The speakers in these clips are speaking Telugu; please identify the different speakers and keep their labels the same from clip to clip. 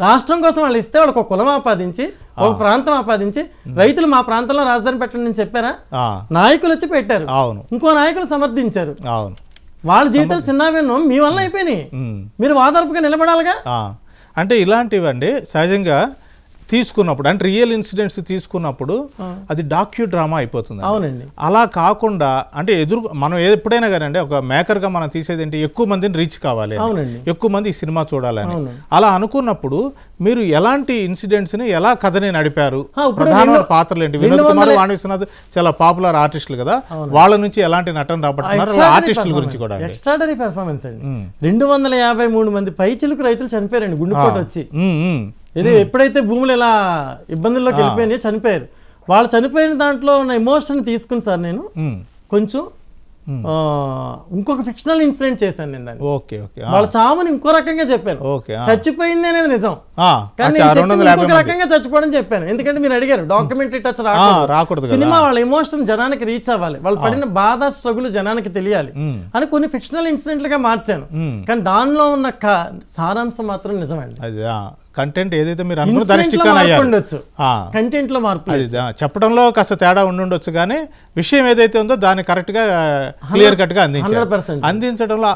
Speaker 1: రాష్ట్రం కోసం వాళ్ళు ఇస్తే వాళ్ళకి ఒక కులం ఆపాదించి ఒక ప్రాంతం ఆపాదించి రైతులు మా ప్రాంతంలో రాజధాని పెట్టండి అని చెప్పారా? నాయకులు వచ్చి పెట్టారు, ఇంకో నాయకులు సమర్థించారు. వాళ్ళ జీవితాలు చిన్నవేనో మీ వల్ల అయిపోయినాయి, మీరు వాదార్పుగా నిలబడాలిగా.
Speaker 2: అంటే ఇలాంటివండి సహజంగా తీసుకున్నప్పుడు అంటే రియల్ ఇన్సిడెంట్స్ తీసుకున్నప్పుడు అది డాక్యూ డ్రామా అయిపోతుంది.
Speaker 1: అవునండి.
Speaker 2: అలా కాకుండా అంటే మనం ఎప్పుడైనా కానీ ఒక మేకర్గా మనం తీసేది ఏంటి, ఎక్కువ మందిని రీచ్ కావాలి, ఎక్కువ మంది ఈ సినిమా చూడాలని. అలా అనుకున్నప్పుడు మీరు ఎలాంటి ఇన్సిడెంట్స్ని ఎలా కథని నడిపారు, ప్రధానమైన పాత్రలు ఏంటి? వినోద్ కుమార్, వాణి విశ్వనాథ్ చాలా పాపులర్ ఆర్టిస్టులు కదా, వాళ్ళ నుంచి ఎలాంటి నటన రాబట్టుకున్నారు, ఆర్టిస్టుల గురించి కూడా
Speaker 1: ఎక్స్ట్రాడనరీ పెర్ఫార్మెన్స్ అండి. 253 మంది పైచిలుకు రైతులు చనిపోయారండి గుండెపోటు వచ్చి. ఇది ఎప్పుడైతే భూములు ఇలా ఇబ్బందుల్లోకి వెళ్ళిపోయినాయో చనిపోయారు. వాళ్ళు చనిపోయిన దాంట్లో ఉన్న ఎమోషన్ తీసుకుని సార్ నేను కొంచెం ఇంకొక ఫిక్షనల్ ఇన్సిడెంట్ చేశాను నేను దాన్ని. వాళ్ళ చావుని ఇంకో రకంగా చెప్పాను. చచ్చిపోయింది అనేది నిజం, కానీ ఇంకొక రకంగా చచ్చిపోవడం చెప్పాను. ఎందుకంటే మీరు అడిగారు డాక్యుమెంటరీ టచ్ రాకూడదు, సినిమా వాళ్ళ ఎమోషన్ జనానికి రీచ్ అవ్వాలి, వాళ్ళు పడిన బాధ స్ట్రగుల్ జనానికి తెలియాలి అని కొన్ని ఫిక్షనల్ ఇన్సిడెంట్లుగా మార్చాను. కానీ దానిలో ఉన్న సారాంశం మాత్రం నిజమండి.
Speaker 2: కంటెంట్ ఏదైతే మీరు అనుకున్న
Speaker 1: కంటెంట్ లో మార్పు
Speaker 2: చెప్పడంలో కాస్త తేడా ఉండుండొచ్చు, కానీ విషయం ఏదైతే ఉందో దాన్ని కరెక్ట్ గా క్లియర్ కట్ గా అందించడంలో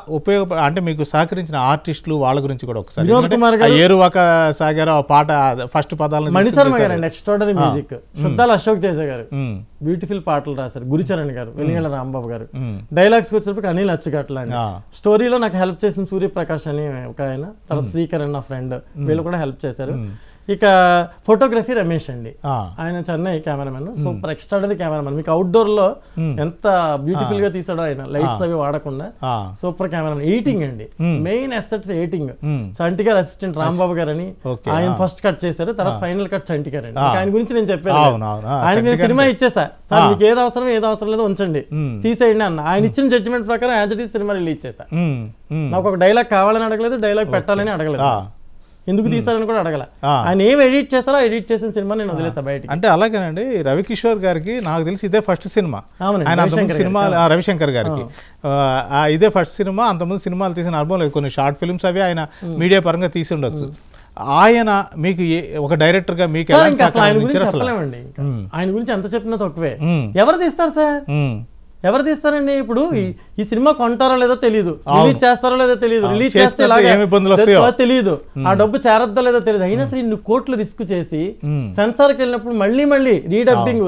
Speaker 2: అంటే మీకు సహకరించిన ఆర్టిస్టులు వాళ్ళ గురించి కూడా ఒకసారి. ఏరువాక సాగారు ఆ పాట ఫస్ట్ పదాలను
Speaker 1: మణిశర్మ గారు అండి, ఎక్స్ట్రాడనరీ మ్యూజిక్. శుద్ధాల అశోక్ తేజ గారు బ్యూటిఫుల్ పాటలు రాశారు. గురుచరణ్ గారు, వెలిగళ్ల రాంబాబు గారు. డైలాగ్స్ వచ్చినప్పుడు అనిల్ అచ్చుగట్ల అండి. స్టోరీలో నాకు హెల్ప్ చేసిన సూర్యప్రకాష్ అని ఒక ఆయన, తర్వాత శ్రీకరణ్ నా ఫ్రెండ్, వీళ్ళు కూడా హెల్ప్ చేశారు. ఇక ఫోటోగ్రఫీ రమేష్ అండి, ఆయన Chennai cameraman, super extraordinary cameraman. మీకు అవుట్డోర్ లో ఎంత బ్యూటిఫుల్ గా తీసాడో ఆయన, లైట్స్ అవి వాడకుండా సూపర్ కెమెరామెన్. ఎడిటింగ్ అండి, మెయిన్ అసెట్స్ ఎడిటింగ్. చంటి గారు అసిస్టెంట్ రాంబాబు గారు అని, ఆయన ఫస్ట్ కట్ చేశారు, తర్వాత ఫైనల్ కట్ చంటి గారు అండి. ఆయన గురించి నేను చెప్పాను, ఆయనకి నేను సినిమా ఇచ్చేసా, సార్ మీకు ఏది అవసరం లేదో ఉంచండి, తీసేయండి అన్న. ఆయన ఇచ్చిన జడ్జిమెంట్ ప్రకారం as it is cinema release చేశా. నాకు ఒక డైలాగ్ కావాలని అడగలేదు, డైలాగ్ పెట్టాలని అడగలేదు, ఎందుకు తీస్తారని కూడా అడగల. ఆయన ఏం ఎడిట్ చేస్తారో ఎడిట్ చేసిన సినిమా నేను వదిలేసా బయట.
Speaker 2: అంటే అలాగేనండి రవికిషోర్ గారికి నాకు తెలిసి ఇదే ఫస్ట్ సినిమా. ఆయన సినిమా రవిశంకర్ గారికి ఇదే ఫస్ట్ సినిమా. అంతకుముందు సినిమాలు తీసిన అనుభవం లేదు, కొన్ని షార్ట్ ఫిల్మ్స్ అవి ఆయన మీడియా పరంగా తీసి ఉండొచ్చు. ఆయన మీకు ఒక డైరెక్టర్ గా మీకు
Speaker 1: ఆయన గురించి ఎంత చెప్పినా తక్కువే. ఎవరు తీస్తారు సార్, ఎవరు తీస్తారండి? ఇప్పుడు ఈ సినిమా కొంటారో లేదో తెలియదు, రిలీజ్ చేస్తారో లేదో తెలియదు, రిలీజ్ చేస్తే తెలియదు, ఆ డబ్బు చేరద్దో లేదో తెలియదు. అయినా సరే ఇన్ని కోట్లు రిస్క్ చేసి సెన్సార్కి వెళ్ళినప్పుడు మళ్ళీ రీడబ్బింగ్,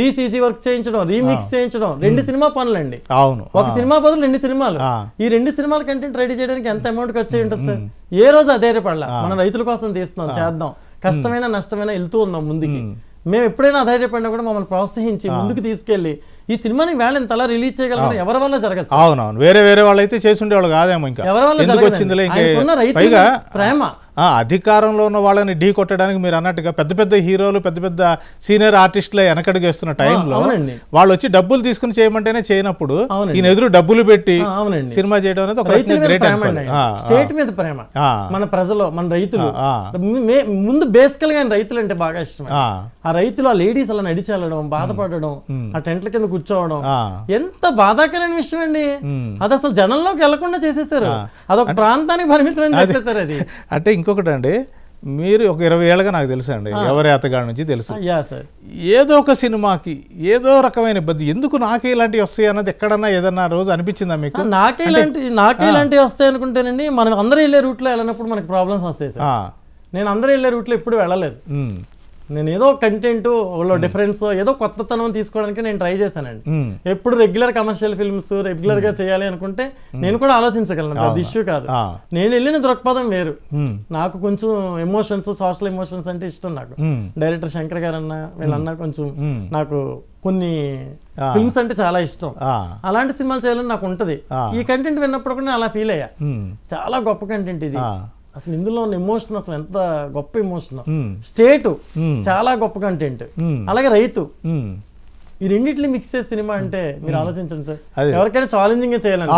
Speaker 1: రీసీజీ వర్క్ చేయించడం, రీమిక్స్ చేయించడం, 2 సినిమా పనులండి. ఒక సినిమా బదులు 2 సినిమాలు. ఈ 2 సినిమాల కంటెంట్ రెడీ చేయడానికి ఎంత అమౌంట్ ఖర్చు అయి ఉంటుంది సార్? ఏ రోజు అధైర్యపడలా, మనం రైతుల కోసం తీస్తున్నాం, చేద్దాం, కష్టమైనా నష్టమైనా వెళ్తూ ఉన్నాం ముందుకి. మేము ఎప్పుడైనా అధైర్యపడినా కూడా మమ్మల్ని ప్రోత్సహించి ముందుకు తీసుకెళ్లి ఈ సినిమాని వేళ ఇంతలా రిలీజ్ చేయగలరు ఎవరి వల్ల జరగదు.
Speaker 2: అవునవును, వేరే వాళ్ళు అయితే చేసి ఉండేవాళ్ళు కాదేమో. ఇంకా
Speaker 1: ఎవరి వల్ల
Speaker 2: పైగా
Speaker 1: ప్రేమ,
Speaker 2: అధికారంలో ఉన్న వాళ్ళని ఢీ కొట్టడానికి మీరు అన్నట్టుగా పెద్ద పెద్ద హీరోలు, పెద్ద పెద్ద సీనియర్ ఆర్టిస్టులు వెనకడుగేస్తున్న టైంలో వాళ్ళు వచ్చి డబ్బులు తీసుకుని చేయమంటేనే చేయనప్పుడు ఈయన ఎదురు డబ్బులు పెట్టి సినిమా చేయడం అనేది ఒక గ్రేట్.
Speaker 1: స్టేట్ మీద ప్రేమ, మన ప్రజలు, మన రైతులు. ముందు బేసికల్ గా రైతులు అంటే బాగా ఇష్టం. ఆ రైతులు, ఆ లేడీస్ అలా నడిచి వెళ్ళడం, బాధపడడం, ఆ టెంట్ల కింద కూర్చోవడం ఎంత బాధాకరమైన విషయం అండి. అది అసలు జనంలోకి వెళ్లకుండా చేసేసారు, అదొక ప్రాంతానికి పరిమితం చేసేసారు. అది
Speaker 2: అంటే ఇంకొకటి అండి, మీరు ఒక 20 ఏళ్ళగా నాకు తెలుసు అండి, ఎవరి అతగాడి నుంచి తెలుసు, ఏదో ఒక సినిమాకి ఏదో రకమైన ఇబ్బంది, ఎందుకు నాకే ఇలాంటివి వస్తాయి అన్నది ఎక్కడన్నా ఏదన్నా రోజు అనిపించిందా మీకు?
Speaker 1: నాకే ఇలాంటివి వస్తాయి అనుకుంటేనండి, మనం అందరూ వెళ్ళే రూట్లో వెళ్ళినప్పుడు మనకి ప్రాబ్లమ్స్ వస్తాయి సార్. నేను అందరూ వెళ్ళే రూట్లో ఎప్పుడు వెళ్ళలేదు. నేను ఏదో కంటెంట్ డిఫరెన్స్, ఏదో కొత్తతనం తీసుకోవడానికి నేను ట్రై చేశానండి. ఎప్పుడు రెగ్యులర్ కమర్షియల్ ఫిల్మ్స్ రెగ్యులర్ గా చేయాలి అనుకుంటే నేను కూడా ఆలోచించగలను, అది ఇష్యూ కాదు. నేను వెళ్ళిన దృక్పథం వేరు. నాకు కొంచెం ఎమోషన్స్, సోషల్ ఎమోషన్స్ అంటే ఇష్టం. నాకు డైరెక్టర్ శంకర్ గారు అన్న, వీళ్ళన్నా కొంచెం నాకు కొన్ని ఫిల్మ్స్ అంటే చాలా ఇష్టం. అలాంటి సినిమాలు చేయాలని నాకు ఉంటది. ఈ కంటెంట్ విన్నప్పుడు కూడా నేను అలా ఫీల్ అయ్యా, చాలా గొప్ప కంటెంట్ ఇది. అసలు ఇందులో ఉన్న ఎమోషన్ అసలు ఎంత గొప్ప ఎమోషన్. స్టేట్ చాలా గొప్ప కంటెంట్, అలాగే రైతు, ఈ రెండింటిని మిక్స్ చేసే సినిమా అంటే మీరు ఆలోచించండి సార్. ఎవరికైనా ఛాలెంజింగ్ గా చేయాలండి.